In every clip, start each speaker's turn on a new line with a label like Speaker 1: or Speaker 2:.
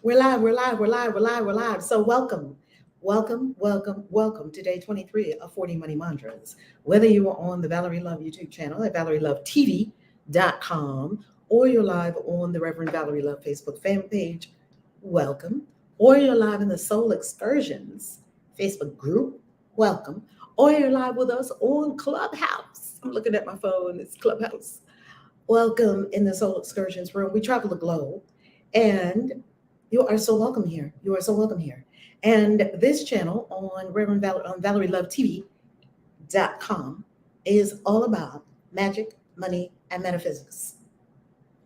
Speaker 1: We're live, we're live, we're live, we're live, we're live. So welcome to day 23 of 40 Money Mantras. Whether you are on the Valerie Love YouTube channel at ValerieLoveTV.com or you're live on the Reverend Valerie Love Facebook fan page, welcome. Or you're live in the Soul Excursions Facebook group, welcome. Or you're live with us on Clubhouse. I'm looking at my phone, it's Clubhouse. Welcome in the Soul Excursions room. We travel the globe and you are so welcome here. You are so welcome here. And this channel on ValerieLoveTV.com is all about magic, money, and metaphysics.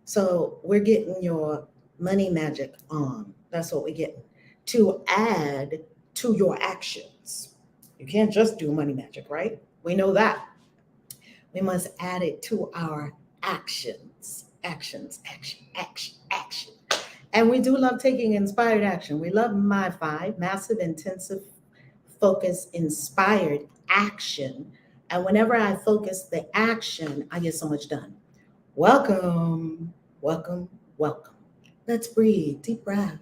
Speaker 1: So we're getting your money magic on. That's what we're getting. To add to your actions. You can't just do money magic, right? We know that. We must add it to our actions. Action. And we do love taking inspired action. We love my 5, massive, intensive, focus, inspired action. And whenever I focus the action, I get so much done. Welcome. Let's breathe. Deep breath.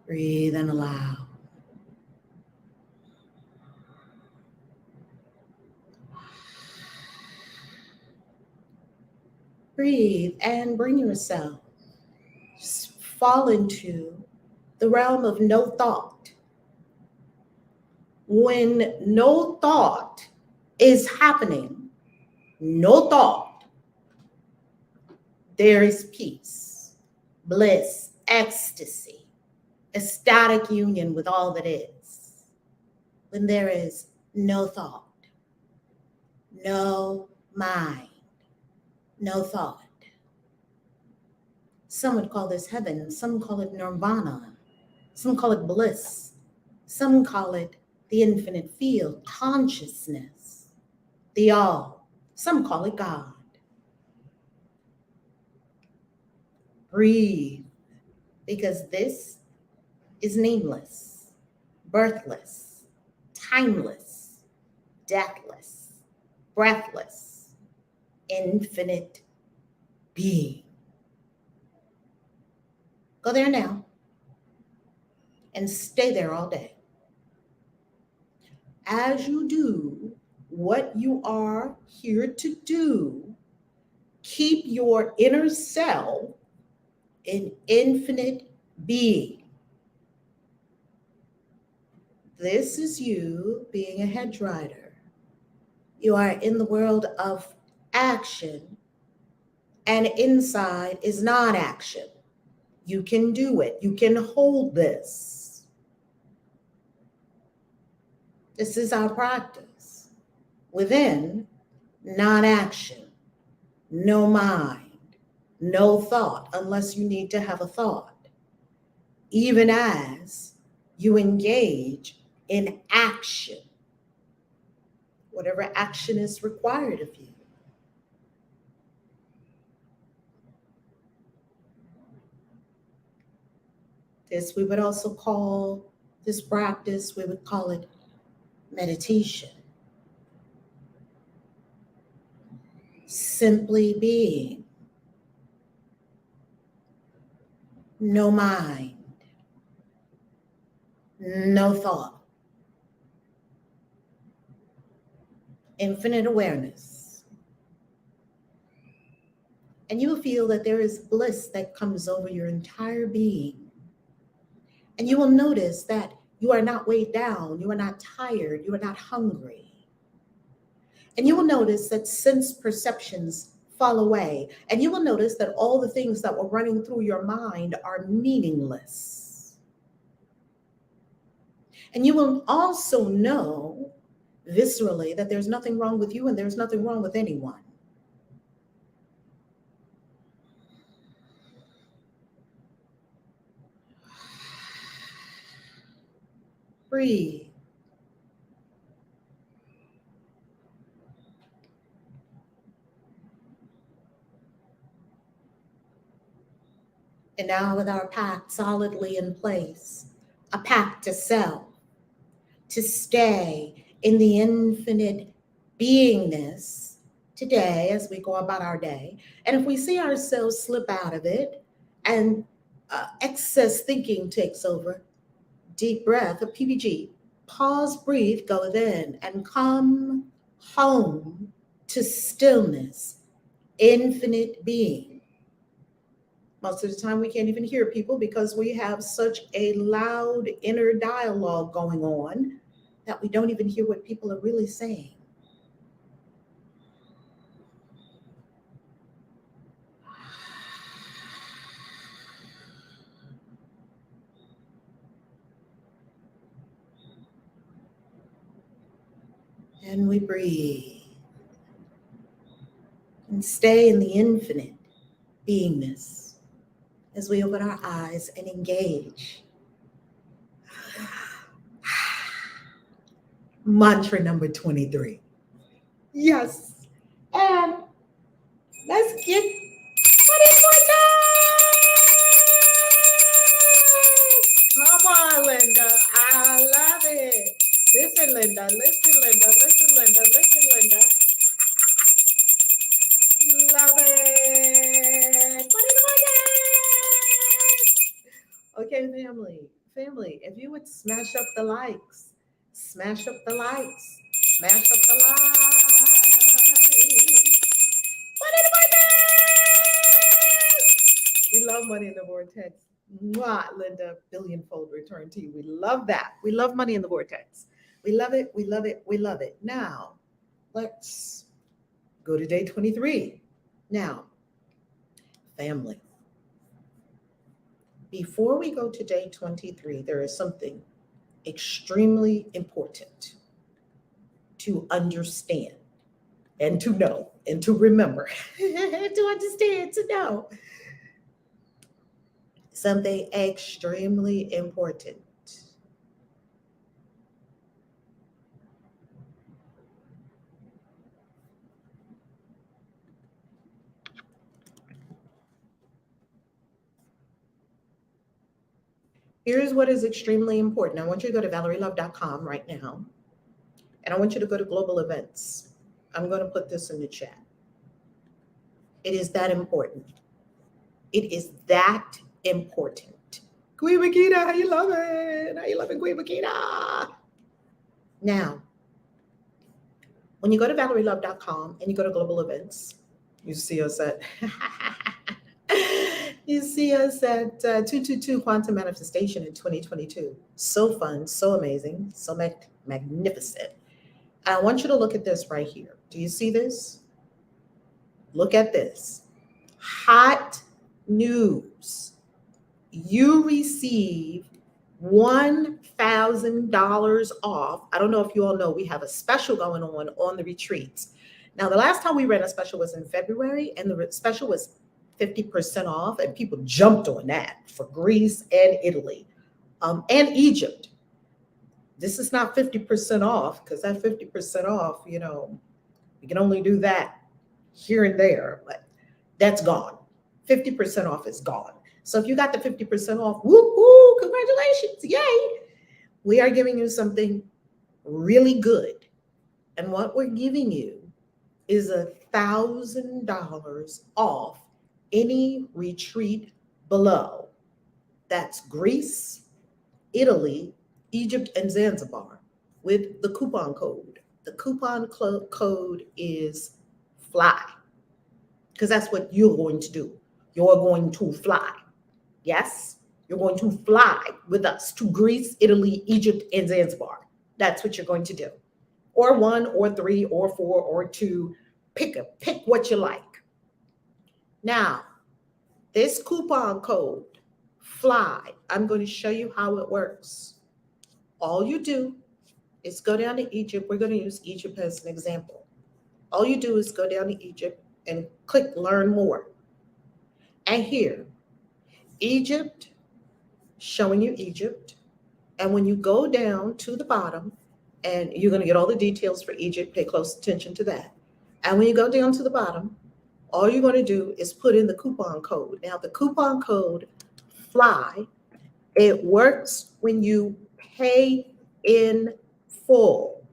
Speaker 1: Breathe and allow. Breathe and bring yourself. Just fall into the realm of no thought. When no thought is happening, no thought, there is peace, bliss, ecstasy, ecstatic union with all that is. When there is no thought, no mind, no thought. Some would call this heaven, some call it nirvana, some call it bliss, some call it the infinite field, consciousness, the all, some call it God. Breathe, because this is nameless, birthless, timeless, deathless, breathless, infinite being. Go there now and stay there all day. As you do what you are here to do, keep your inner self an infinite being. This is you being a hedge rider. You are in the world of action, and inside is non-action. You can do it. You can hold this. This is our practice. Within, non-action, no mind, no thought, unless you need to have a thought. Even as you engage in action, whatever action is required of you. This we would also call, this practice, we would call it meditation. Simply being. No mind. No thought. Infinite awareness. And you will feel that there is bliss that comes over your entire being. And you will notice that you are not weighed down, you are not tired, you are not hungry. And you will notice that sense perceptions fall away. And you will notice that all the things that were running through your mind are meaningless. And you will also know viscerally that there's nothing wrong with you and there's nothing wrong with anyone. Breathe. And now with our pact solidly in place, a pact to self, to stay in the infinite beingness today as we go about our day. And if we see ourselves slip out of it and excess thinking takes over, deep breath, a PBG, pause, breathe, go within, and come home to stillness, infinite being. Most of the time, we can't even hear people because we have such a loud inner dialogue going on that we don't even hear what people are really saying. And we breathe and stay in the infinite beingness as we open our eyes and engage. Mantra number 23. Yes. And let's get Come on, Linda. I love it. Listen, Linda. Listen, Linda. Listen, Linda. Listen, Linda. Love it. Put it on. Okay, family, if you would smash up the likes, smash up the likes, smash up the likes. Put it on. We love money in the vortex. Mwah, Linda, billionfold return to you. We love that. We love money in the vortex. We love it. We love it. We love it. Now, let's go to day 23. Now, family, before we go to day 23, there is something extremely important to understand and to know and to remember, to understand, to know. Something extremely important. Here's what is extremely important. I want you to go to ValerieLove.com right now, and I want you to go to global events. I'm going to put this in the chat. It is that important. It is that important. Queen Makita, how you loving? How you loving, Queen Makita? Now, when you go to ValerieLove.com and you go to global events, you see us at 222 Quantum Manifestation in 2022. So fun, so amazing, so magnificent. I want you to look at this right here. Do you see this? Look at this. Hot news. You receive $1,000 off. I don't know if you all know, we have a special going on the retreats. Now, the last time we ran a special was in February, and the special was 50% off, and people jumped on that for Greece and Italy and Egypt. This is not 50% off, because that 50% off, you can only do that here and there, but that's gone. 50% off is gone. So if you got the 50% off, woo, congratulations, yay. We are giving you something really good. And what we're giving you is $1,000 off any retreat below. That's Greece, Italy, Egypt, and Zanzibar with the coupon code. The coupon code is FLY, because that's what you're going to do. You're going to fly. Yes, you're going to fly with us to Greece, Italy, Egypt, and Zanzibar. That's what you're going to do. Or 1, or 3, or 4, or 2. Pick what you like. Now, this coupon code, FLY, I'm going to show you how it works. All you do is go down to Egypt. We're going to use Egypt as an example. All you do is go down to Egypt and click Learn More. And here, Egypt, showing you Egypt. And when you go down to the bottom, and you're going to get all the details for Egypt, pay close attention to that. And when you go down to the bottom, all you're going to do is put in the coupon code. Now, the coupon code, FLY, it works when you pay in full.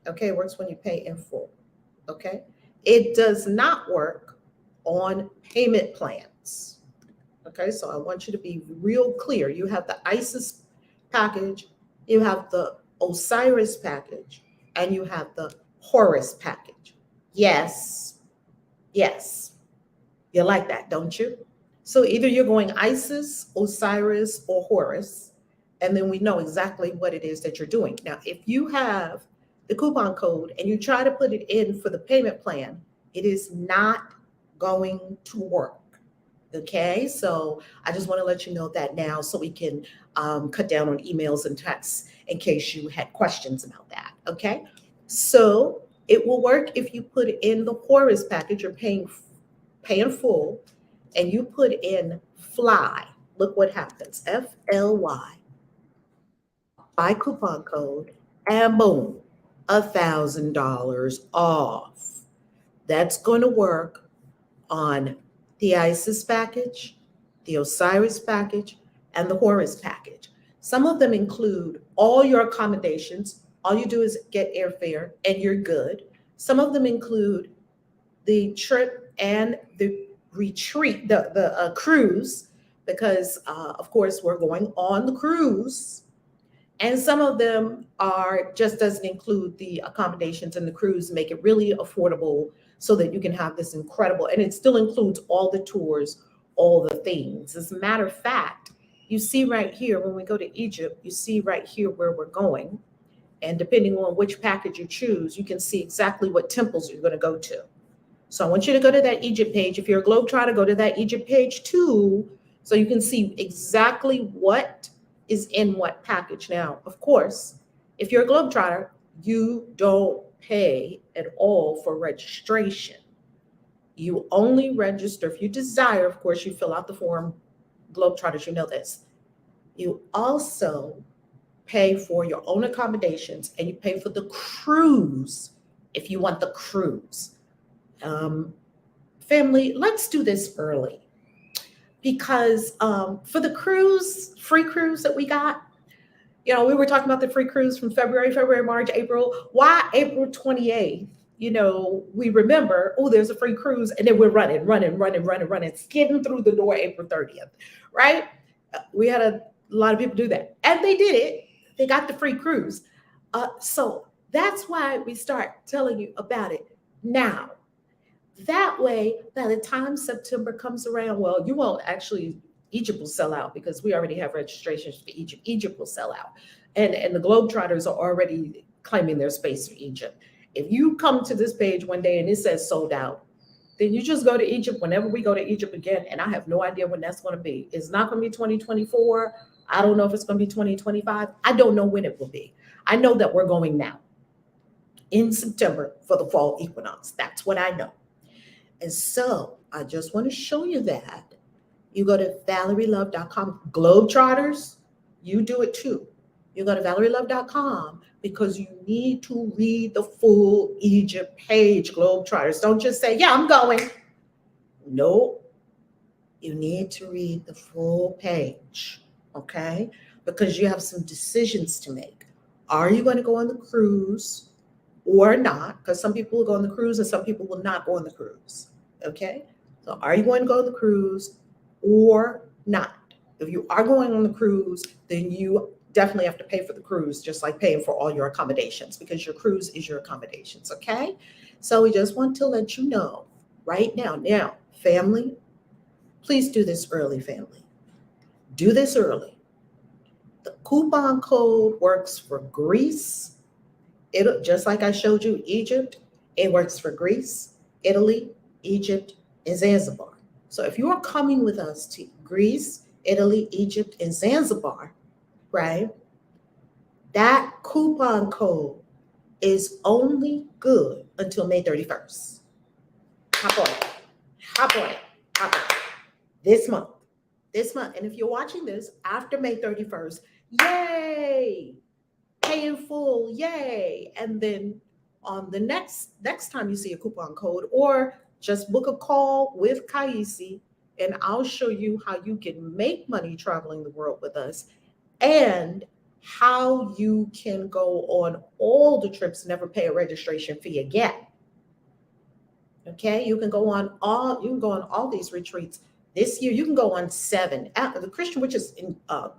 Speaker 1: Okay, it works when you pay in full. Okay, it does not work on payment plans. Okay, so I want you to be real clear. You have the ISIS package, you have the Osiris package, and you have the Horus package. Yes, yes, you like that, don't you? So either you're going Isis, Osiris, or Horus, and then we know exactly what it is that you're doing. Now, if you have the coupon code and you try to put it in for the payment plan, it is not going to work. Okay, so I just want to let you know that now so we can cut down on emails and texts in case you had questions about that. Okay, so it will work if you put in the Horus package, you're paying full, and you put in FLY. Look what happens, FLY, by coupon code, and boom, $1,000 off. That's going to work on the Isis package, the Osiris package, and the Horus package. Some of them include all your accommodations. All you do is get airfare and you're good. Some of them include the trip and the retreat, the cruise, because of course we're going on the cruise. And some of them are just doesn't include the accommodations and the cruise, make it really affordable so that you can have this incredible, and it still includes all the tours, all the things. As a matter of fact, you see right here, when we go to Egypt, you see right here where we're going. And depending on which package you choose, you can see exactly what temples you're going to go to. So I want you to go to that Egypt page. If you're a Globetrotter, go to that Egypt page too, so you can see exactly what is in what package. Now, of course, if you're a Globetrotter, you don't pay at all for registration. You only register if you desire. Of course, you fill out the form. Globetrotters, you know this. You also pay for your own accommodations and you pay for the cruise if you want the cruise. Family, let's do this early because for the cruise, free cruise that we got, you know, we were talking about the free cruise from February, March, April. Why April 28th? You know, we remember, oh, there's a free cruise, and then we're running, skidding through the door April 30th, right? We had a lot of people do that, and they did it. They got the free cruise. So that's why we start telling you about it now. That way, by the time September comes around, well, you won't actually, Egypt will sell out because we already have registrations for Egypt. Egypt will sell out. And the Globetrotters are already claiming their space for Egypt. If you come to this page one day and it says sold out, then you just go to Egypt whenever we go to Egypt again. And I have no idea when that's going to be. It's not going to be 2024. I don't know if it's going to be 2025. I don't know when it will be. I know that we're going now in September for the fall equinox. That's what I know. And so I just want to show you that. You go to ValerieLove.com. Globetrotters, you do it too. You go to ValerieLove.com because you need to read the full Egypt page, Globetrotters. Don't just say, yeah, I'm going. No, you need to read the full page, okay? Because you have some decisions to make. Are you going to go on the cruise or not? Because some people will go on the cruise and some people will not go on the cruise, okay? So are you going to go on the cruise or not? If you are going on the cruise, then you definitely have to pay for the cruise, just like paying for all your accommodations, because your cruise is your accommodations, okay? So we just want to let you know right now. Now, family, please do this early, family. Do this early. The coupon code works for Greece. It, just like I showed you, Egypt, it works for Greece, Italy, Egypt, and Zanzibar. So if you are coming with us to Greece, Italy, Egypt, and Zanzibar, right, that coupon code is only good until May 31st. Hop on it. Hop on it. Hop on it. This month. And if you're watching this after May 31st, yay! Pay in full, yay! And then on the next time you see a coupon code, or just book a call with KAISI, and I'll show you how you can make money traveling the world with us and how you can go on all the trips, never pay a registration fee again. Okay, you can go on all these retreats this year. You can go on 7. The Christian Witches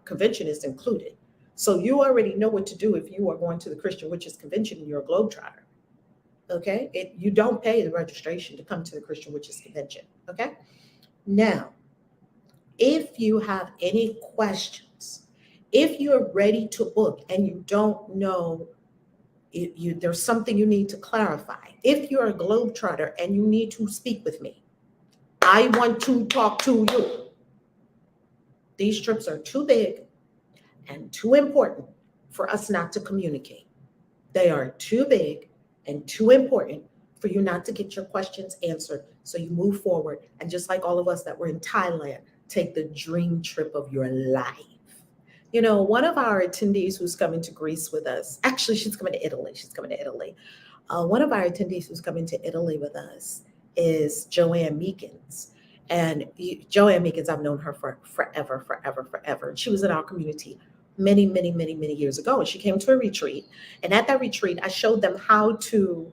Speaker 1: Convention is included, so you already know what to do if you are going to the Christian Witches Convention and you're a globetrotter. Okay, you don't pay the registration to come to the Christian Witches Convention. Okay, now if you have any questions, if you're ready to book and you don't know, there's something you need to clarify. If you're a globetrotter and you need to speak with me, I want to talk to you. These trips are too big and too important for us not to communicate. They are too big and too important for you not to get your questions answered. So you move forward. And just like all of us that were in Thailand, take the dream trip of your life. You know, one of our attendees who's coming to Greece with us, actually, she's coming to Italy. One of our attendees who's coming to Italy with us is Joanne Meekins. And Joanne Meekins, I've known her for forever. And she was in our community many years ago. And she came to a retreat. And at that retreat, I showed them how to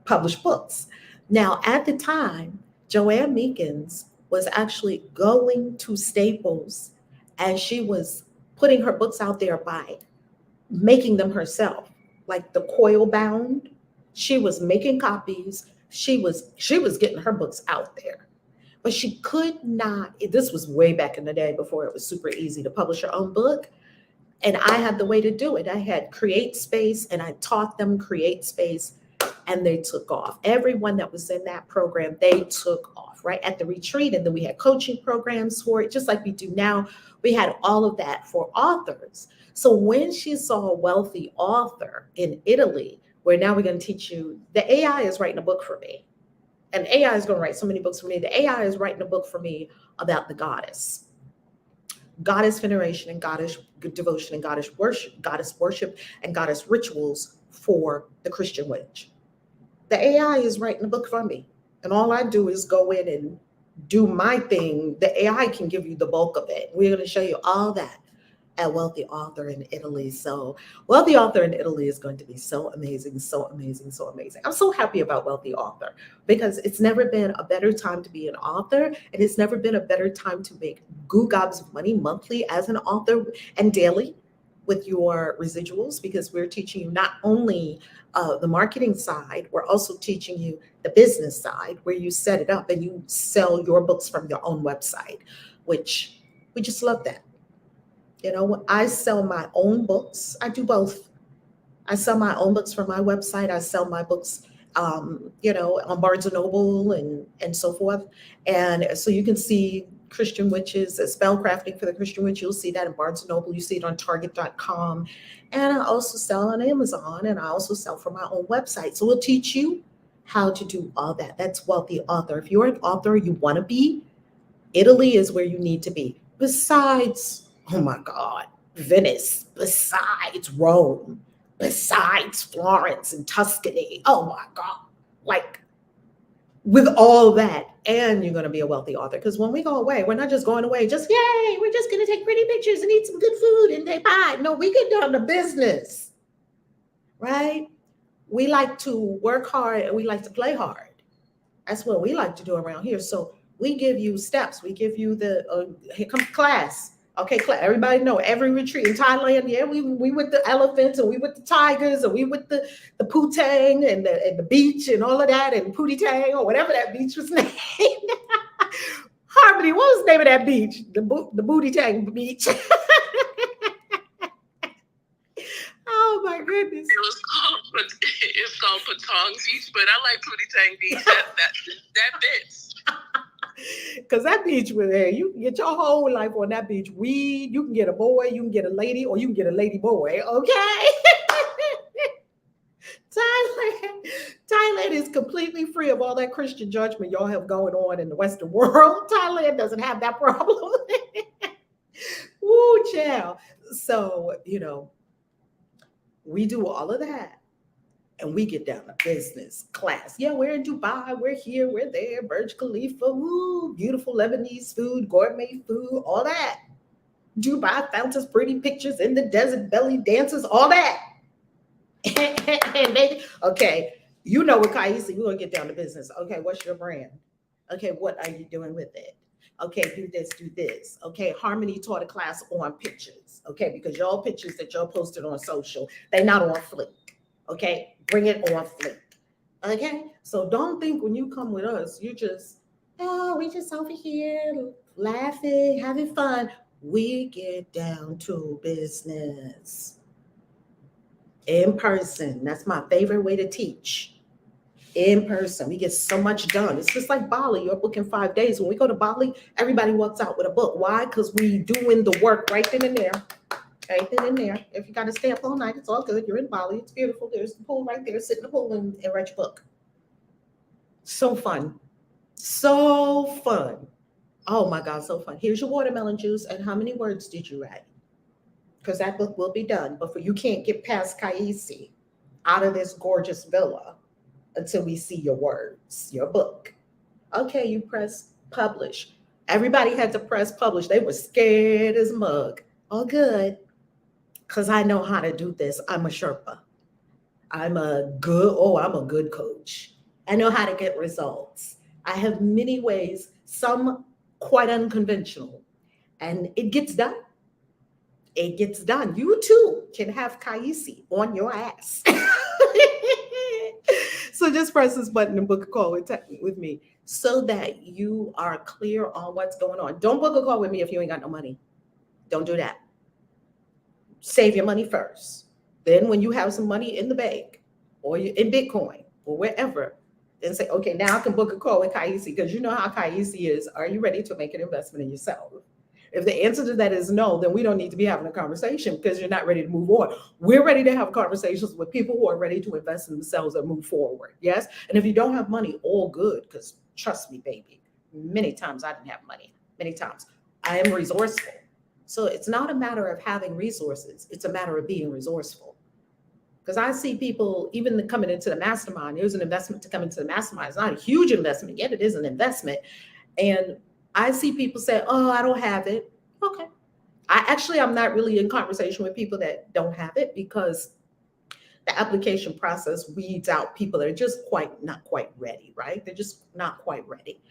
Speaker 1: publish books. Now, at the time, Joanne Meekins was actually going to Staples and she was putting her books out there by making them herself, like the coil bound. She was making copies. She was getting her books out there. But she could not, this was way back in the day before it was super easy to publish your own book. And I had the way to do it. I had Create Space and I taught them Create Space and they took off. Everyone that was in that program, they took off right at the retreat. And then we had coaching programs for it, just like we do now. We had all of that for authors. So when she saw a wealthy author in Italy, where now we're going to teach you, the AI is writing a book for me. And AI is going to write so many books for me. The AI is writing a book for me about the goddess veneration and goddess devotion and goddess worship and goddess rituals for the Christian witch. The AI is writing a book for me. And all I do is go in and do my thing. The AI can give you the bulk of it. We're going to show you all that at Wealthy Author in Italy. So Wealthy Author in Italy is going to be so amazing. I'm so happy about Wealthy Author because it's never been a better time to be an author, and it's never been a better time to make goo gobs of money monthly as an author and daily with your residuals, because we're teaching you not only the marketing side, we're also teaching you the business side where you set it up and you sell your books from your own website, which we just love that. You know, I sell my own books. I do both. I sell my own books from my website. I sell my books, on Barnes & Noble and so forth. And so you can see Christian Witches, spell crafting for the Christian Witch. You'll see that in Barnes & Noble. You see it on Target.com. And I also sell on Amazon, and I also sell from my own website. So we'll teach you how to do all that. That's Wealthy Author. If you're an author, you want to be, Italy is where you need to be. Besides, oh my God, Venice, besides Rome, besides Florence and Tuscany. Oh my God. Like, with all that, and you're going to be a wealthy author. Because when we go away, we're not just going away, just yay, we're just going to take pretty pictures and eat some good food and they buy. No, we get down to business, right? We like to work hard and we like to play hard. That's what we like to do around here. So we give you steps. We give you here comes class. Okay, everybody know every retreat in Thailand. Yeah, we with the elephants and we with the tigers and we with the Putang and the beach and all of that and Putitang or whatever that beach was named. Harmony, what was the name of that beach? The Booty Tang beach. Oh my goodness!
Speaker 2: It's called Patong Beach, but I like Putitang Beach. That fits.
Speaker 1: Because that beach was there. You can get your whole life on that beach. You can get a boy, you can get a lady, or you can get a lady boy. Okay. Thailand is completely free of all that Christian judgment y'all have going on in the Western world. Thailand doesn't have that problem. Woo, child. So, we do all of that. And we get down to business class. Yeah, we're in Dubai. We're here. We're there. Burj Khalifa. Woo, beautiful Lebanese food, gourmet food, all that. Dubai fountains, pretty pictures in the desert, belly dances, all that. Okay, you know what, KAISI, we're gonna get down to business. Okay, what's your brand? Okay, what are you doing with it? Okay, do this, do this. Okay, Harmony taught a class on pictures. Okay, because y'all pictures that y'all posted on social, they're not on flick. Okay, bring it on flick. Okay, so don't think when you come with us, you just, oh, we just over here laughing, having fun. We get down to business in person. That's my favorite way to teach. In person, we get so much done. It's just like Bali. You're booking 5 days. When we go to Bali, everybody walks out with a book. Why? Because we doing the work right then and there. Right then and there. If you got to stay up all night, it's all good. You're in Bali. It's beautiful. There's the pool right there. Sit in the pool and write your book. So fun. So fun. Oh my God, so fun. Here's your watermelon juice. And how many words did you write? Because that book will be done. But you can't get past KAISI out of this gorgeous villa until we see your words, your book. Okay, you press publish. Everybody had to press publish. They were scared as mug. All good. Because I know how to do this. I'm a Sherpa. I'm a good coach. I know how to get results. I have many ways, some quite unconventional, and it gets done. It gets done. You too can have KAISI on your ass. So just press this button and book a call with me so that you are clear on what's going on. Don't book a call with me if you ain't got no money. Don't do that. Save your money first. Then when you have some money in the bank or in Bitcoin or wherever, then say, okay, now I can book a call with KAISI, because you know how KAISI is. Are you ready to make an investment in yourself? If the answer to that is no, then we don't need to be having a conversation, because you're not ready to move on. We're ready to have conversations with people who are ready to invest in themselves and move forward. Yes. And if you don't have money, all good, because trust me, baby, many times I didn't have money. Many times I am resourceful. So it's not a matter of having resources. It's a matter of being resourceful. Because I see people even coming into the mastermind. There's an investment to come into the mastermind. It's not a huge investment, yet it is an investment. And I see people say, oh, I don't have it. Okay. I'm not really in conversation with people that don't have it, because the application process weeds out people that are just not quite ready, right? They're just not quite ready.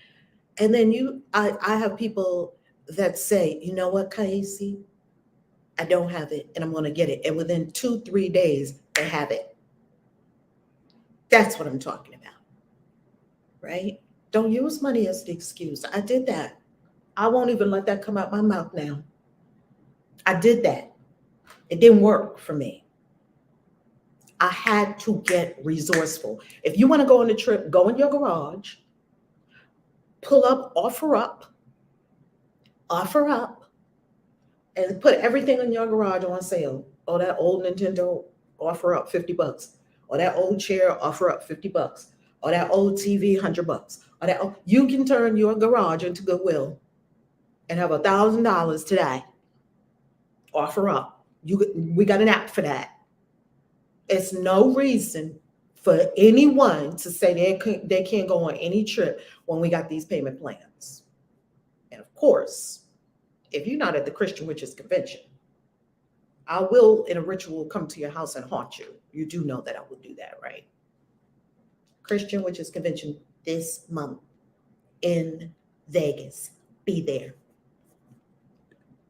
Speaker 1: And then I have people that say, you know what, KAISI, I don't have it and I'm going to get it. And within 2-3 days, they have it. That's what I'm talking about, right? Don't use money as the excuse. I did that. I won't even let that come out my mouth now. I did that. It didn't work for me. I had to get resourceful. If you want to go on a trip, go in your garage, pull up, offer up, and put everything in your garage on sale. Oh, that old Nintendo, offer up $50. Or that old chair, offer up $50. Or that old TV, $100. Or that you can turn your garage into Goodwill and have $1,000 today. Offer up. We got an app for that. It's no reason for anyone to say they can't go on any trip when we got these payment plans. And of course, if you're not at the Christian Witches Convention, I will, in a ritual, come to your house and haunt you. You do know that I will do that, right? Christian Witches Convention this month in Vegas. Be there.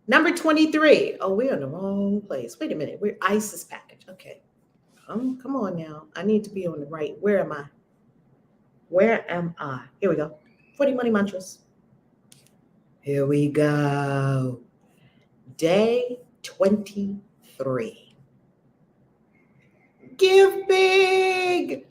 Speaker 1: Number 23. Oh, we're in the wrong place. Wait a minute. We're ISIS package. Okay. Come on now. I need to be on the right. Where am I? Here we go. 40 money mantras. Here we go. Day 23. Give big.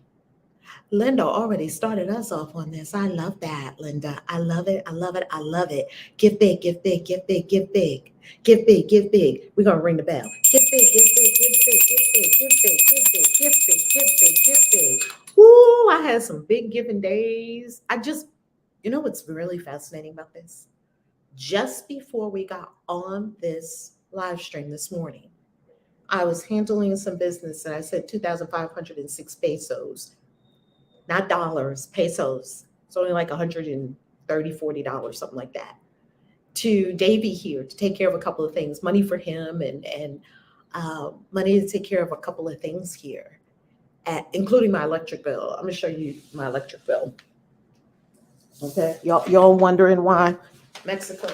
Speaker 1: Linda already started us off on this. I love that, Linda. I love it. I love it. I love it. Give big, give big, give big, give big. Give big, give big. We're going to ring the bell. Give big, give big, give big, give big, give big, give big, give big, give big, give big. Woo, I had some big giving days. You know what's really fascinating about this? Just before we got on this live stream this morning, I was handling some business and I said 2,506 pesos. Not dollars, pesos. It's only like $130, $40, something like that. to Davey here to take care of a couple of things, money for him and money to take care of a couple of things here, including my electric bill. I'm going to show you my electric bill. Okay, y'all wondering why Mexico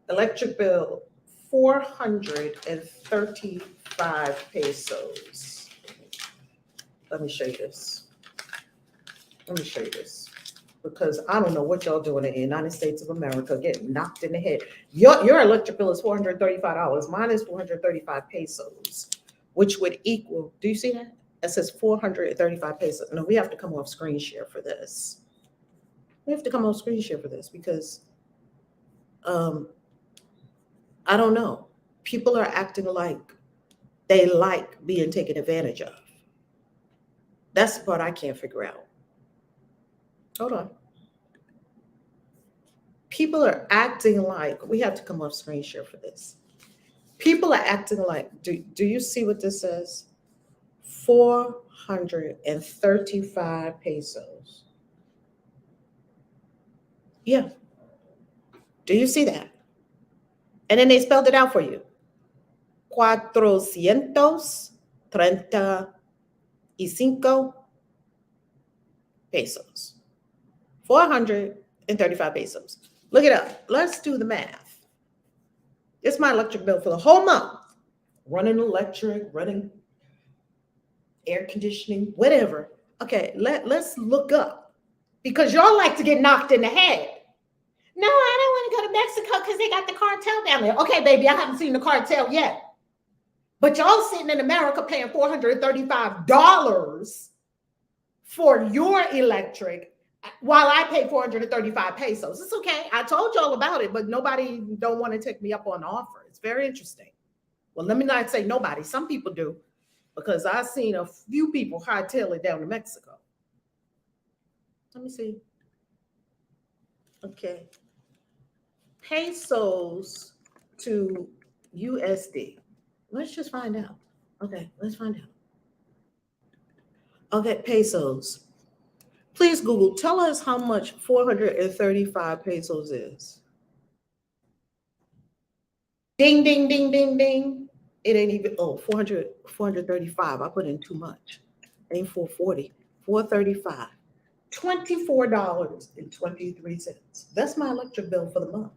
Speaker 1: electric bill 435 pesos. Let me show you this. Because I don't know what y'all doing in the United States of America, getting knocked in the head. Your electric bill is $435. Mine is 435 pesos, which would equal, do you see that? It says 435 pesos. No, we have to come off screen share for this. Because I don't know. People are acting like they like being taken advantage of. That's the part I can't figure out. Hold on. People are acting like, we have to come off screen share for this. People are acting like, do you see what this says? 435 pesos. Yeah. Do you see that? And then they spelled it out for you. 435 pesos. 435 pesos. Look it up. Let's do the math. It's my electric bill for the whole month. Running electric, running air conditioning, whatever. Okay, let's look up. Because y'all like to get knocked in the head. No, I don't want to go to Mexico because they got the cartel down there. Okay, baby, I haven't seen the cartel yet. But y'all sitting in America paying $435 for your electric while I pay 435 pesos. It's okay. I told y'all about it, but nobody don't want to take me up on the offer. It's very interesting. Well, let me not say nobody. Some people do, because I've seen a few people hightail it down to Mexico. Let me see. Okay. Pesos to USD. Let's just find out. Okay, let's find out. Okay, pesos. Please Google, tell us how much 435 pesos is. Ding, ding, ding, ding, ding. It ain't even, 435. I put in too much. It ain't 440, 435. $24.23. That's my electric bill for the month.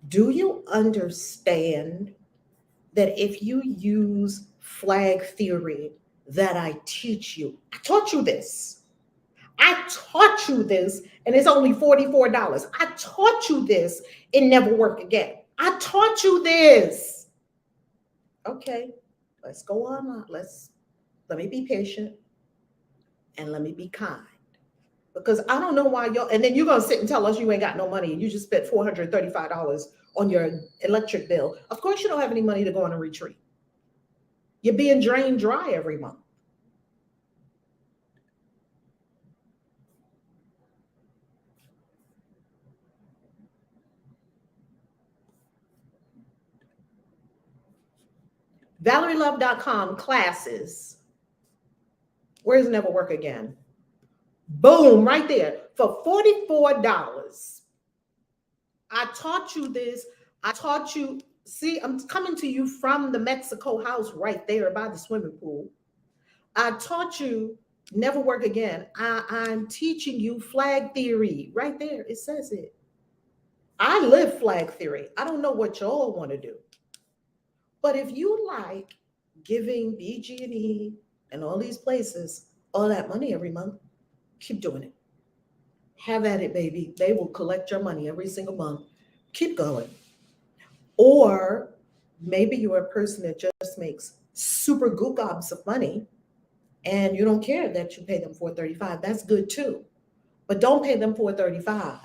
Speaker 1: Do you understand that if you use flag theory that I teach you, I taught you this, and it's only $44. I taught you this, it never work again. I taught you this. Okay, let's go on. Let me be patient and let me be kind. Because I don't know why y'all, and then you're going to sit and tell us you ain't got no money and you just spent $435 on your electric bill. Of course you don't have any money to go on a retreat. You're being drained dry every month. ValerieLove.com classes. Where's Never Work Again? Boom, right there for $44. I taught you this. I taught you. See, I'm coming to you from the Mexico house right there by the swimming pool. I taught you Never Work Again. I'm teaching you flag theory right there. It says it. I live flag theory. I don't know what y'all want to do. But if you like giving BG&E and all these places all that money every month, keep doing it. Have at it, baby. They will collect your money every single month. Keep going. Or maybe you're a person that just makes super good gobs of money and you don't care that you pay them $435. That's good too. But don't pay them $435.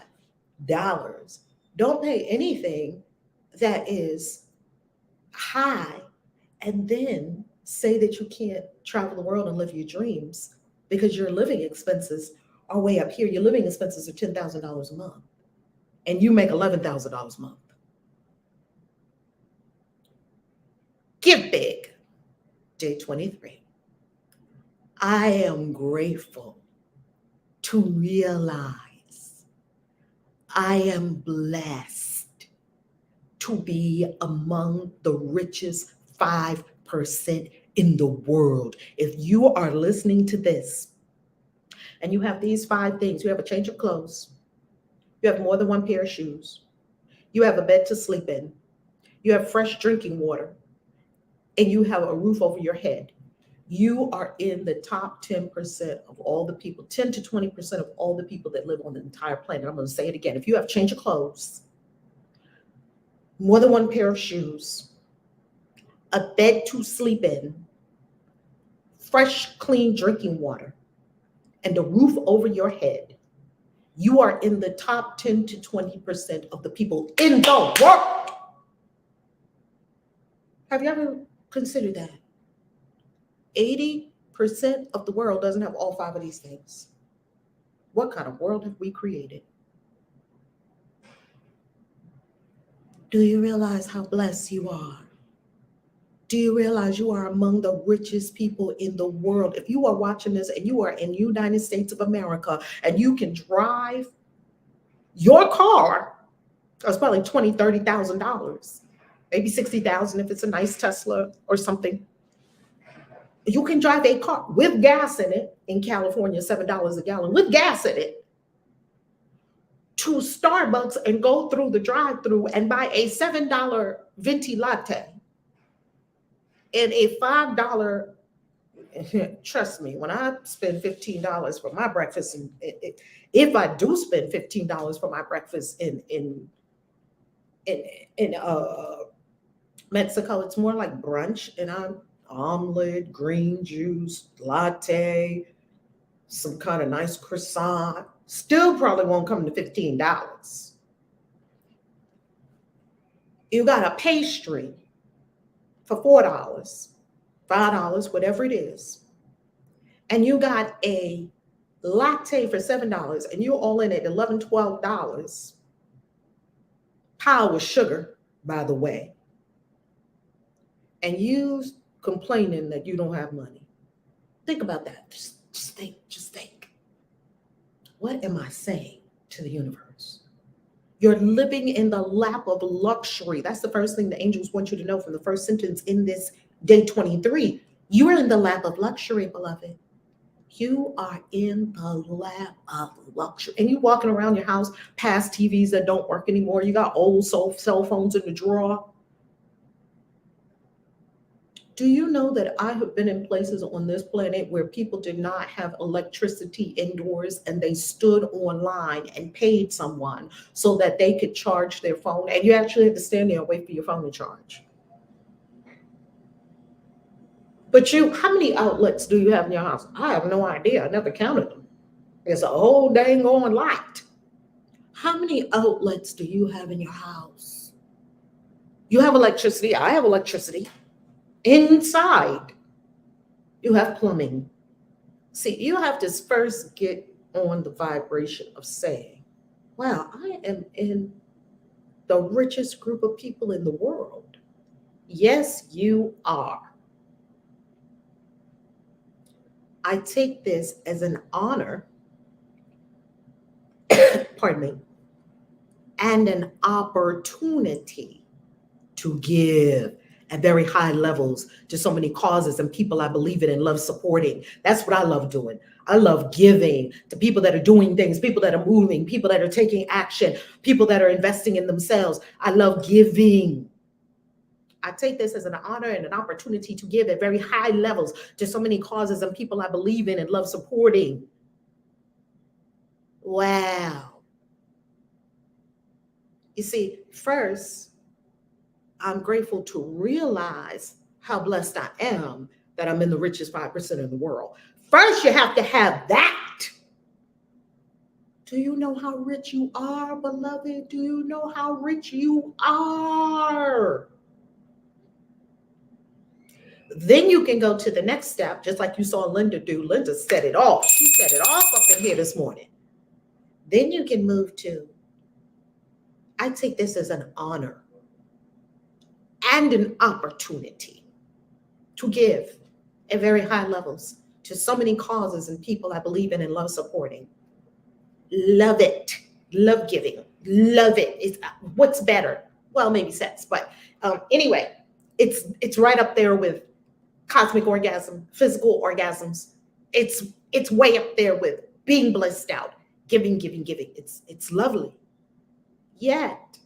Speaker 1: Don't pay anything that is high and then say that you can't travel the world and live your dreams because your living expenses are way up here. Your living expenses are $10,000 a month and you make $11,000 a month. Give big. Day 23. I am grateful to realize I am blessed to be among the richest 5% in the world. If you are listening to this and you have these 5 things, you have a change of clothes, you have more than one pair of shoes, you have a bed to sleep in, you have fresh drinking water, and you have a roof over your head, you are in the top 10% of all the people, 10 to 20% of all the people that live on the entire planet. I'm going to say it again. If you have change of clothes, more than one pair of shoes, a bed to sleep in, fresh, clean drinking water, and a roof over your head, you are in the top 10 to 20% of the people in the world. Have you ever considered that? 80% of the world doesn't have all 5 of these things. What kind of world have we created? Do you realize how blessed you are? Do you realize you are among the richest people in the world? If you are watching this and you are in the United States of America and you can drive your car, it's probably $20,000, $30,000, maybe $60,000 if it's a nice Tesla or something. You can drive a car with gas in it in California, $7 a gallon, with gas in it, to Starbucks and go through the drive-through and buy a $7 venti latte and a $5. Trust me, when I spend $15 for my breakfast, and if I do spend $15 for my breakfast in Mexico, it's more like brunch, and I'm omelet, green juice, latte, some kind of nice croissant. Still probably won't come to $15. You got a pastry for $4, $5, whatever it is. And you got a latte for $7, and you're all in at $11, $12. Pile with sugar, by the way. And you complaining that you don't have money. Think about that. Just think. What am I saying to the universe? You're living in the lap of luxury. That's the first thing the angels want you to know from the first sentence in this day 23. You are in the lap of luxury, beloved. You are in the lap of luxury. And you walking around your house past TVs that don't work anymore. You got old cell phones in the drawer. Do you know that I have been in places on this planet where people did not have electricity indoors and they stood online and paid someone so that they could charge their phone, and you actually had to stand there and wait for your phone to charge? But how many outlets do you have in your house? I have no idea. I never counted them. It's a whole dang on light. How many outlets do you have in your house? You have electricity. I have electricity. Inside, you have plumbing. See, you have to first get on the vibration of saying, wow, I am in the richest group of people in the world. Yes, you are. I take this as an honor, pardon me, and an opportunity to give at very high levels to so many causes and people I believe in and love supporting. That's what I love doing. I love giving to people that are doing things, people that are moving, people that are taking action, people that are investing in themselves. I love giving. I take this as an honor and an opportunity to give at very high levels to so many causes and people I believe in and love supporting. Wow. You see, first, I'm grateful to realize how blessed I am that I'm in the richest 5% of the world. First, you have to have that. Do you know how rich you are, beloved? Do you know how rich you are? Then you can go to the next step, just like you saw Linda do. Linda set it off. She set it off up in here this morning. Then you can move to, I take this as an honor and an opportunity to give at very high levels to so many causes and people I believe in and love supporting. Love it. Love giving. Love it. It's what's better? Well, maybe sex, but anyway, it's right up there with cosmic orgasm, physical orgasms. It's way up there with being blissed out, giving, giving, giving. It's lovely. Yet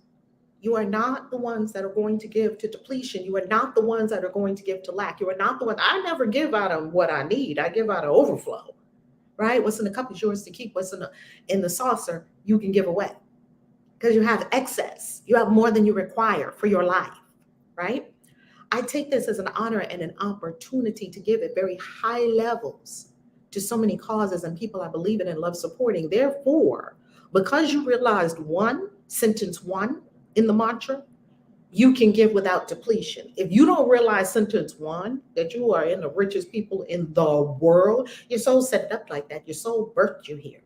Speaker 1: you are not the ones that are going to give to depletion. You are not the ones that are going to give to lack. You are not the one. I never give out of what I need. I give out of overflow. Right? What's in the cup is yours to keep. What's in the saucer you can give away because you have excess. You have more than you require for your life. Right? I take this as an honor and an opportunity to give at very high levels to so many causes and people I believe in and love supporting. Therefore, because you realized sentence one in the mantra, you can give without depletion. If you don't realize sentence one, that you are in the richest people in the world, your soul set it up like that. Your soul birthed you here.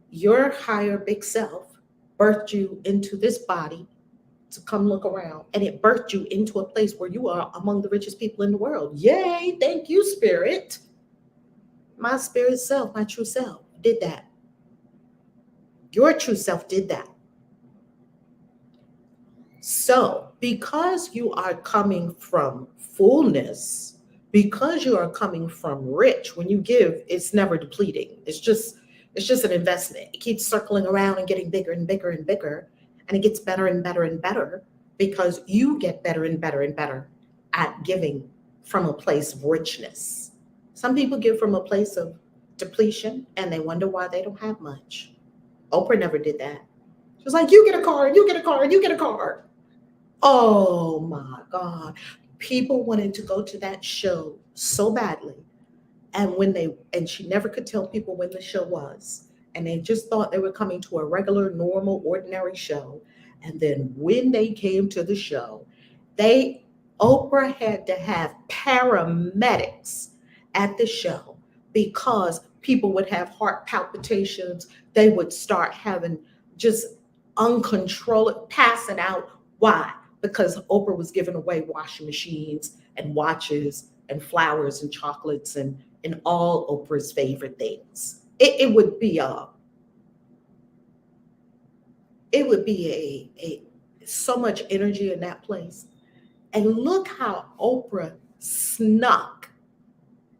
Speaker 1: Your higher big self birthed you into this body to come look around, and it birthed you into a place where you are among the richest people in the world. Yay, thank you, spirit. My spirit self, my true self did that. Your true self did that. So because you are coming from fullness, because you are coming from rich, when you give, it's never depleting. It's just an investment. It keeps circling around and getting bigger and bigger and bigger. And it gets better and better and better because you get better and better and better at giving from a place of richness. Some people give from a place of depletion and they wonder why they don't have much. Oprah never did that. She was like, you get a car, you get a car, you get a car. Oh my God. People wanted to go to that show so badly. And she never could tell people when the show was. And they just thought they were coming to a regular, normal, ordinary show. And then when they came to the show, Oprah had to have paramedics at the show because people would have heart palpitations. They would start having just uncontrolled passing out. Why? Because Oprah was giving away washing machines and watches and flowers and chocolates and all Oprah's favorite things. It would be a so much energy in that place. And look how Oprah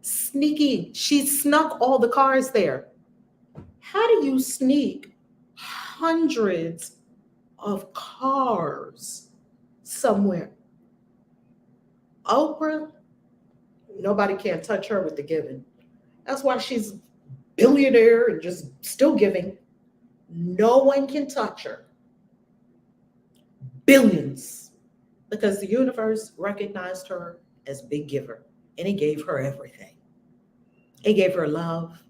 Speaker 1: sneaking. She snuck all the cars there. How do you sneak hundreds of cars somewhere? Oprah, nobody can touch her with the giving. That's why she's billionaire and just still giving. No one can touch her. Billions. Because the universe recognized her as big giver and it gave her everything. It gave her love.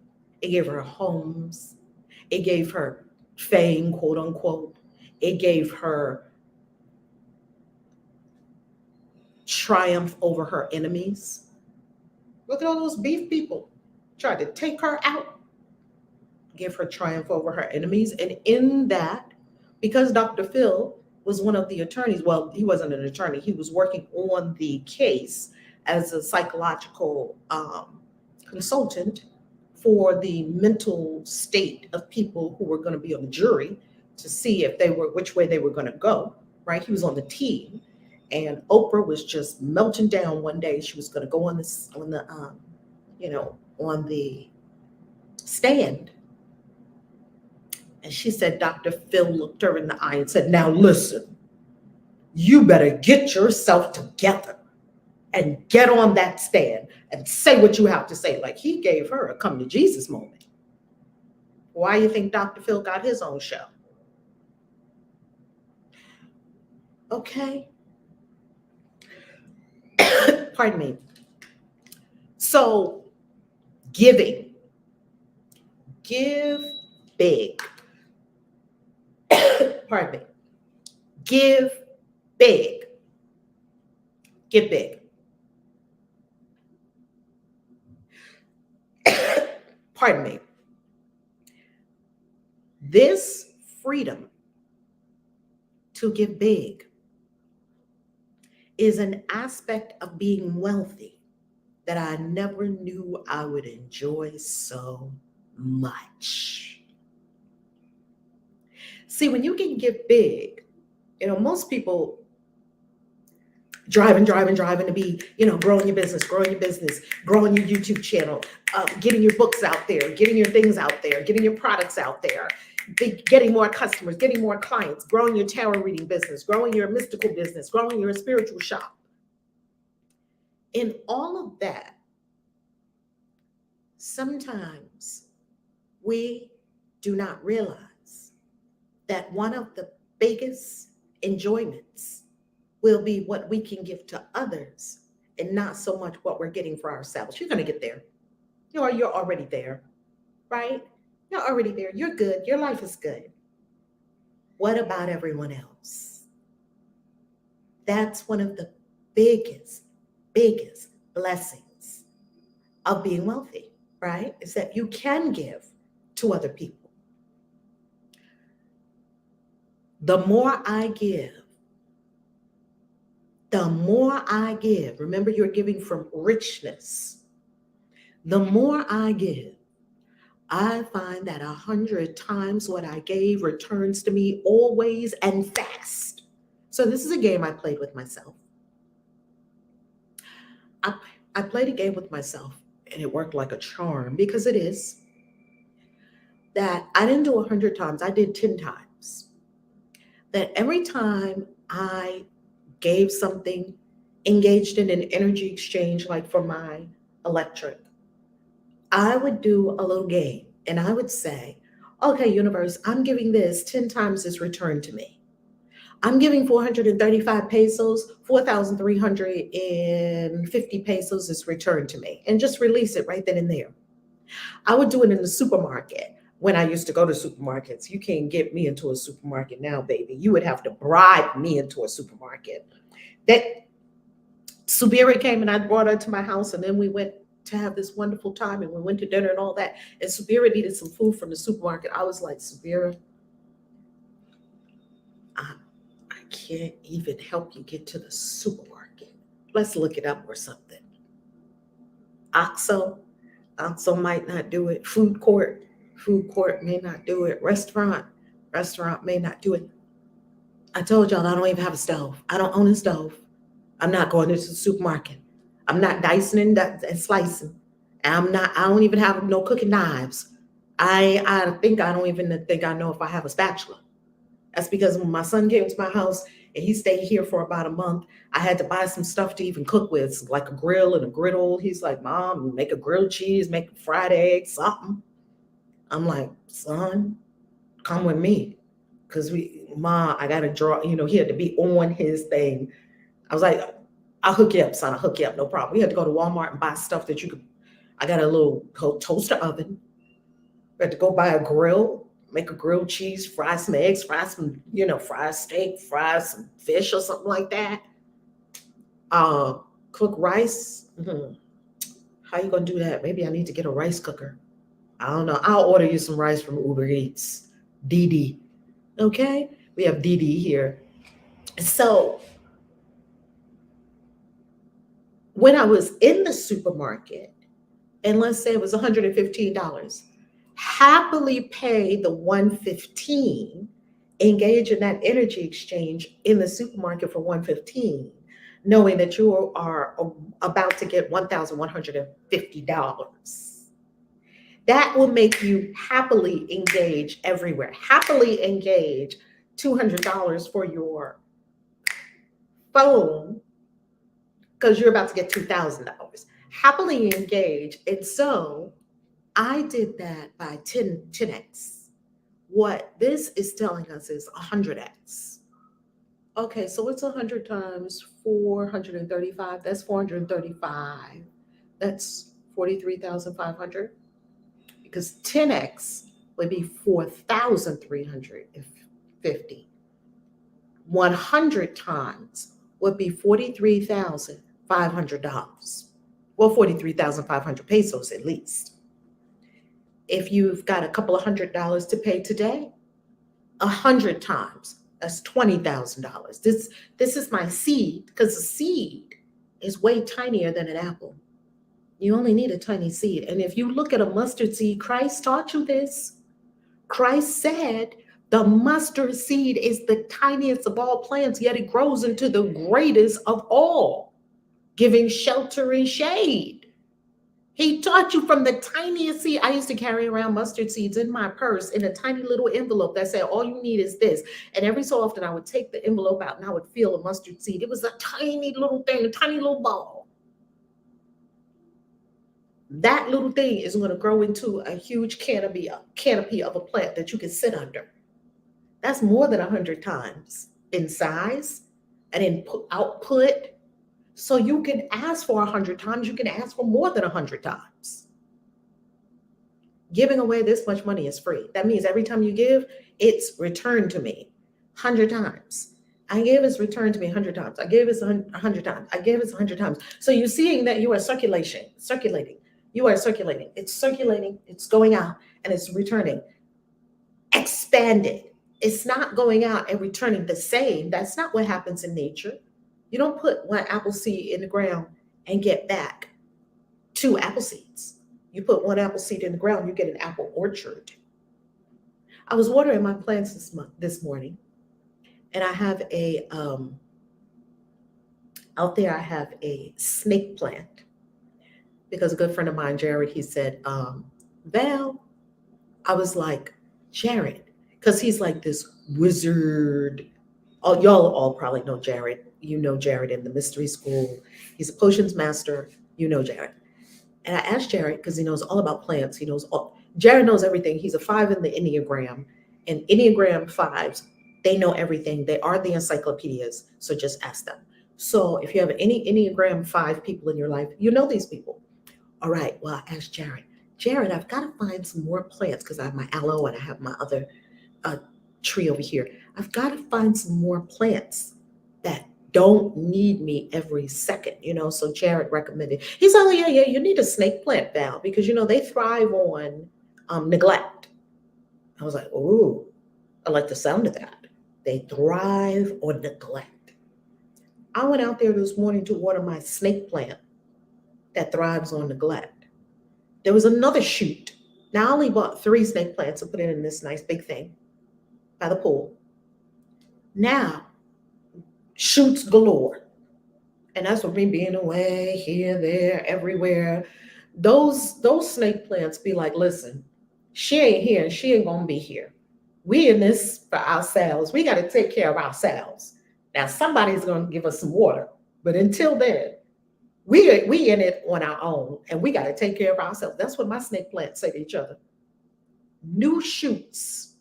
Speaker 1: It gave her homes. It gave her fame, quote unquote. It gave her triumph over her enemies. Look at all those beef people tried to take her out. Give her triumph over her enemies. And in that, because Dr. Phil was one of the attorneys, well, he wasn't an attorney, he was working on the case as a psychological consultant for the mental state of people who were going to be on the jury to see if which way they were going to go, right? He was on the team. And Oprah was just melting down one day. She was going to go on the stand. And she said, Dr. Phil looked her in the eye and said, now listen, you better get yourself together and get on that stand and say what you have to say. Like he gave her a come to Jesus moment. Why do you think Dr. Phil got his own show? Okay. Pardon me. So giving. Give big. Pardon me. Give big. Give big. Pardon me. This freedom to give big is an aspect of being wealthy that I never knew I would enjoy so much. See, when you can give big, most people driving to be, growing your business, growing your YouTube channel, getting your books out there, getting your things out there, getting your products out there, getting more customers, getting more clients, growing your tarot reading business, growing your mystical business, growing your spiritual shop. In all of that, sometimes we do not realize that one of the biggest enjoyments will be what we can give to others and not so much what we're getting for ourselves. You're going to get there. You're already there, right? You're already there. You're good. Your life is good. What about everyone else? That's one of the biggest blessings of being wealthy, right? Is that you can give to other people. The more I give, remember you're giving from richness. The more I give, I find that 100 times what I gave returns to me always and fast. So this is a game I played with myself. I played a game with myself and it worked like a charm, because it is that I didn't do 100 times, I did 10 times. That every time I gave something, engaged in an energy exchange, like for my electric, I would do a little game and I would say, okay, universe, I'm giving this 10 times this return to me. I'm giving 435 pesos, 4,350 pesos is returned to me, and just release it right then and there. I would do it in the supermarket. When I used to go to supermarkets, you can't get me into a supermarket now, baby. You would have to bribe me into a supermarket. That Subira came and I brought her to my house, and then we went to have this wonderful time, and we went to dinner and all that. And Subira needed some food from the supermarket. I was like, Subira, I can't even help you get to the supermarket. Let's look it up or something. OXXO might not do it. Food court may not do it. Restaurant may not do it. I told y'all I don't even have a stove. I don't own a stove. I'm not going into the supermarket. I'm not dicing and slicing. I don't even have no cooking knives. I don't even think I know if I have a spatula. That's because when my son came to my house and he stayed here for about a month, I had to buy some stuff to even cook with, like a grill and a griddle. He's like, Mom, make a grilled cheese, make a fried egg, something. I'm like, son, come with me. Because I got to draw, he had to be on his thing. I was like, I'll hook you up, son. I'll hook you up. No problem. We had to go to Walmart and buy stuff that you could. I got a little toaster oven. We had to go buy a grill, make a grilled cheese, fry some eggs, fry some, fry a steak, fry some fish or something like that. Cook rice. How you going to do that? Maybe I need to get a rice cooker. I don't know. I'll order you some rice from Uber Eats. DD. Okay? We have DD here. So when I was in the supermarket, and let's say it was $115, happily pay the $115, engage in that energy exchange in the supermarket for $115, knowing that you are about to get $1,150. That will make you happily engage everywhere. Happily engage $200 for your phone, because you're about to get $2,000. Happily engage. And so I did that by 10x. What this is telling us is 100x. Okay, so it's 100 times 435. That's 435. That's 43,500. Because 10x would be 4,350. 100 times would be $43,500. Well, 43,500 pesos at least. If you've got a couple of $100 to pay today, 100 times, that's $20,000. This is my seed, because a seed is way tinier than an apple. You only need a tiny seed. And if you look at a mustard seed, Christ taught you this. Christ said The mustard seed is the tiniest of all plants, yet it grows into the greatest of all, giving shelter and shade. He taught you from the tiniest seed. I used to carry around mustard seeds in my purse in a tiny little envelope that said, all you need is this. And every so often I would take the envelope out and I would feel a mustard seed. It was a tiny little thing, a tiny little ball. That little thing is going to grow into a huge canopy of a plant that you can sit under. That's more than 100 times in size and in output. So you can ask for 100 times, you can ask for more than 100 times. Giving away this much money is free. That means every time you give, it's returned to me 100 times. I gave, it's returned to me 100 times. I gave, it's 100 times. I gave, it's 100 times. So you're seeing that you are circulating. You are circulating. It's circulating, it's going out, and it's returning. Expanded. It's not going out and returning the same. That's not what happens in nature. You don't put one apple seed in the ground and get back 2 apple seeds. You put 1 apple seed in the ground, you get an apple orchard. I was watering my plants this morning, and I have out there I have a snake plant, because a good friend of mine, Jared, he said, Val, I was like, Jared, because he's like this wizard. Oh, y'all all probably know Jared. You know Jared in the mystery school. He's a potions master. You know Jared. And I asked Jared, because he knows all about plants. He knows all. Jared knows everything. He's a 5 in the Enneagram. And Enneagram 5s, they know everything. They are the encyclopedias. So just ask them. So if you have any Enneagram 5 people in your life, you know these people. All right. Well, I asked Jared. Jared, I've got to find some more plants, because I have my aloe and I have my other tree over here. I've got to find some more plants that don't need me every second, So Jared recommended. He's like, oh, yeah, you need a snake plant, Val, because they thrive on neglect. I was like, oh, I like the sound of that. They thrive on neglect. I went out there this morning to water my snake plant that thrives on neglect. There was another shoot. Now I only bought 3 snake plants and put it in this nice big thing by the pool. Now, shoots galore. And that's what me being away, here, there, everywhere. Those snake plants be like, listen, she ain't here and she ain't gonna be here. We in this for ourselves. We got to take care of ourselves. Now somebody's gonna give us some water, but until then, we in it on our own, and we got to take care of ourselves. That's what my snake plants say to each other. New shoots.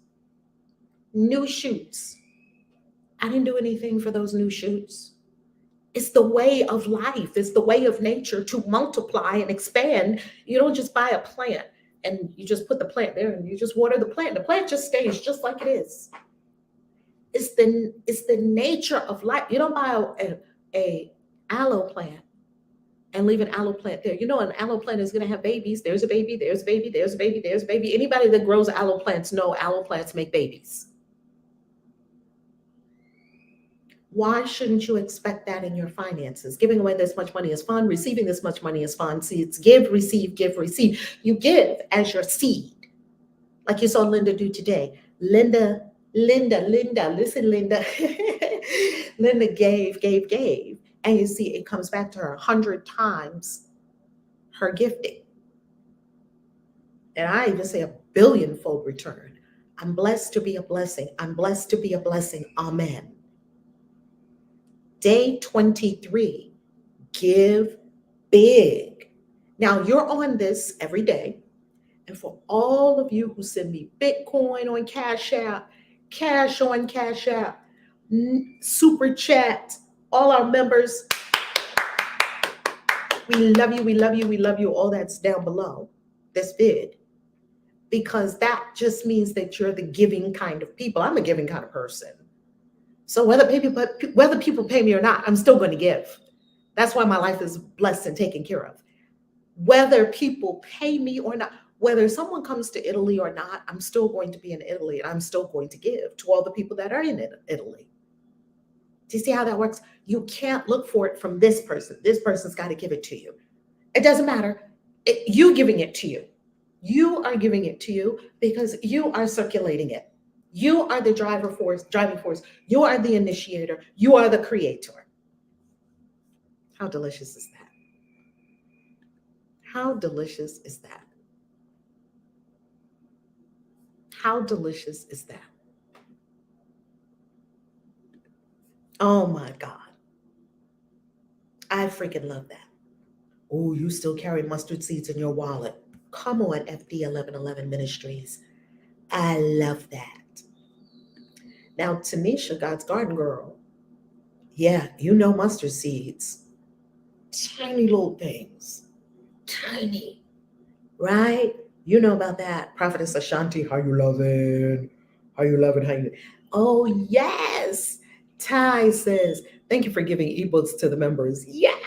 Speaker 1: New shoots. I didn't do anything for those new shoots. It's the way of life. It's the way of nature to multiply and expand. You don't just buy a plant and you just put the plant there and you just water the plant. The plant just stays just like it is. It's the nature of life. You don't buy a aloe plant and leave an aloe plant there. An aloe plant is going to have babies. There's a baby, there's a baby, there's a baby, there's a baby. Anybody that grows aloe plants know aloe plants make babies. Why shouldn't you expect that in your finances? Giving away this much money is fun. Receiving this much money is fun. See, it's give, receive, give, receive. You give as your seed. Like you saw Linda do today. Linda, listen, Linda. Linda gave. And you see, it comes back to her 100 times her gifting. And I even say a billionfold return. I'm blessed to be a blessing. I'm blessed to be a blessing. Amen. Day 23, give big. Now you're on this every day. And for all of you who send me Bitcoin on CashApp, cash on CashApp, super chat, all our members, we love you, we love you, we love you. All that's down below this vid. Because that just means that you're the giving kind of people. I'm a giving kind of person. So whether people pay me or not, I'm still going to give. That's why my life is blessed and taken care of. Whether people pay me or not, whether someone comes to Italy or not, I'm still going to be in Italy and I'm still going to give to all the people that are in Italy. Do you see how that works? You can't look for it from this person. This person's got to give it to you. It doesn't matter. You giving it to you. You are giving it to you because you are circulating it. You are the driving force. You are the initiator. You are the creator. How delicious is that? How delicious is that? How delicious is that? Oh my God. I freaking love that. Oh, you still carry mustard seeds in your wallet. Come on, FD 1111 Ministries. I love that. Now, Tanisha, God's Garden Girl, yeah, you know mustard seeds. Tiny little things. Tiny, right? You know about that. Prophetess Ashanti, how you loving? How you loving? How you? Oh, yes. Ty says, thank you for giving ebooks to the members. Yes.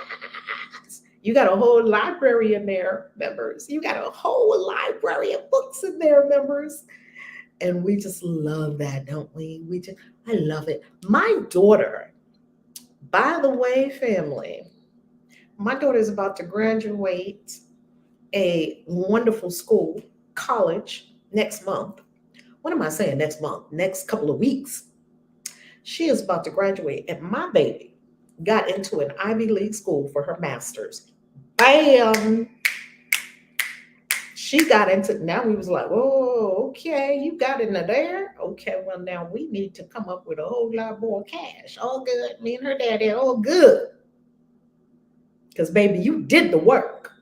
Speaker 1: You got a whole library in there, members. You got a whole library of books in there, members. And we just love that, don't we? I love it. My daughter, by the way, family, my daughter is about to graduate a wonderful school, college, next month. What am I saying next month? Next couple of weeks. She is about to graduate, and my baby got into an Ivy League school for her master's. Bam! She got into, now we was like, oh, okay, you got into there. Okay, well, now we need to come up with a whole lot more cash. All good. Me and her daddy, all good. Because, baby, you did the work.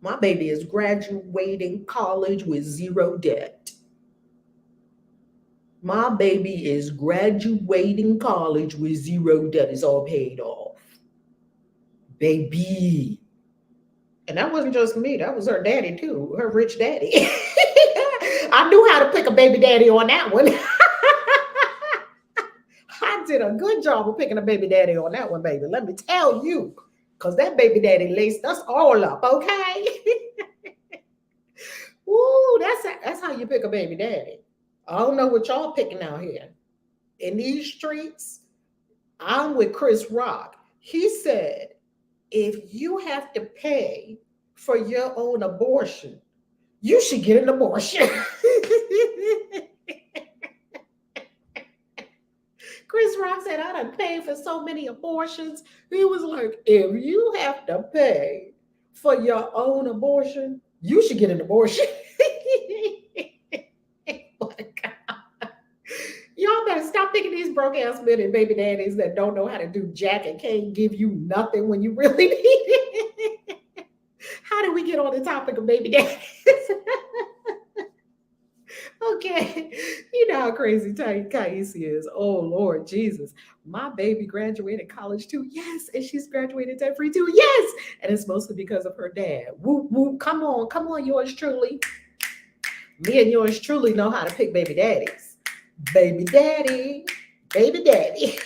Speaker 1: My baby is graduating college with zero debt. My baby is graduating college with zero debt. It's all paid off. Baby. And that wasn't just me. That was her daddy, too. Her rich daddy. I knew how to pick a baby daddy on that one. I did a good job of picking a baby daddy on that one, baby. Let me tell you. Because that baby daddy laced us all up, okay? Woo, that's how you pick a baby daddy. I don't know what y'all picking out here. In these streets, I'm with Chris Rock. He said, if you have to pay for your own abortion, you should get an abortion. Chris Rock said, I done paid for so many abortions. He was like, if you have to pay for your own abortion, you should get an abortion. Oh my God. Y'all better stop picking these broke ass men and baby daddies that don't know how to do jack and can't give you nothing when you really need it. How did we get on the topic of baby daddies? Okay, you know how crazy KAISI is. Oh Lord Jesus, my baby graduated college too. Yes, and she's graduated debt free too. Yes, and it's mostly because of her dad. Whoop whoop. Come on, yours truly. Me and yours truly know how to pick baby daddies. Baby daddy, baby daddy.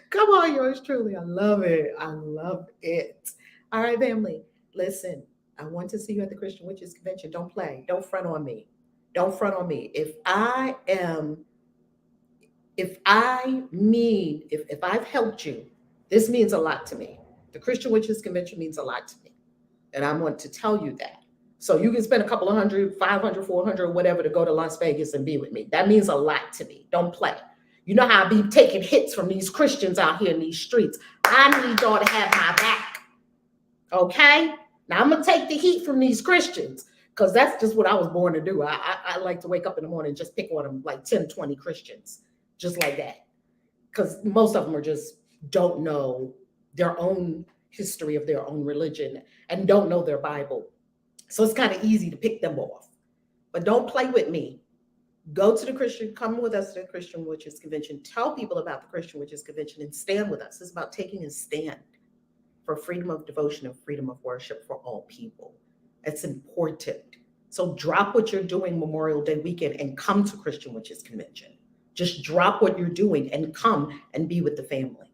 Speaker 1: Come on, yours truly. I love it. I love it. All right, family. Listen, I want to see you at the Christian Witches Convention. Don't play. Don't front on me. Don't front on me. If I've helped you, this means a lot to me. The Christian Witches Convention means a lot to me. And I want to tell you that. So you can spend a couple of $100, $500, $400, whatever to go to Las Vegas and be with me. That means a lot to me. Don't play. You know how I be taking hits from these Christians out here in these streets. I need y'all to have my back. Okay? Now I'm going to take the heat from these Christians because that's just what I was born to do. I like to wake up in the morning and just pick on them like 10, 20 Christians, just like that. Because most of them are just don't know their own history of their own religion and don't know their Bible. So it's kind of easy to pick them off. But don't play with me. Go to the Christian, come with us to the Christian Witches Convention. Tell people about the Christian Witches Convention and stand with us. It's about taking a stand for freedom of devotion and freedom of worship for all people. It's important. So drop what you're doing Memorial Day weekend and come to Christian Witches Convention. Just drop what you're doing and come and be with the family.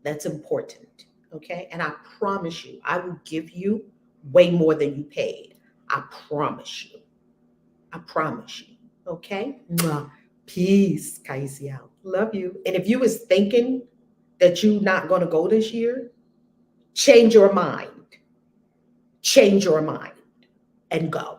Speaker 1: That's important. Okay. And I promise you, I will give you way more than you paid. I promise you. I promise you. Okay. Peace. KAISI out. Love you. And if you was thinking that you're not going to go this year, change your mind. Change your mind and go.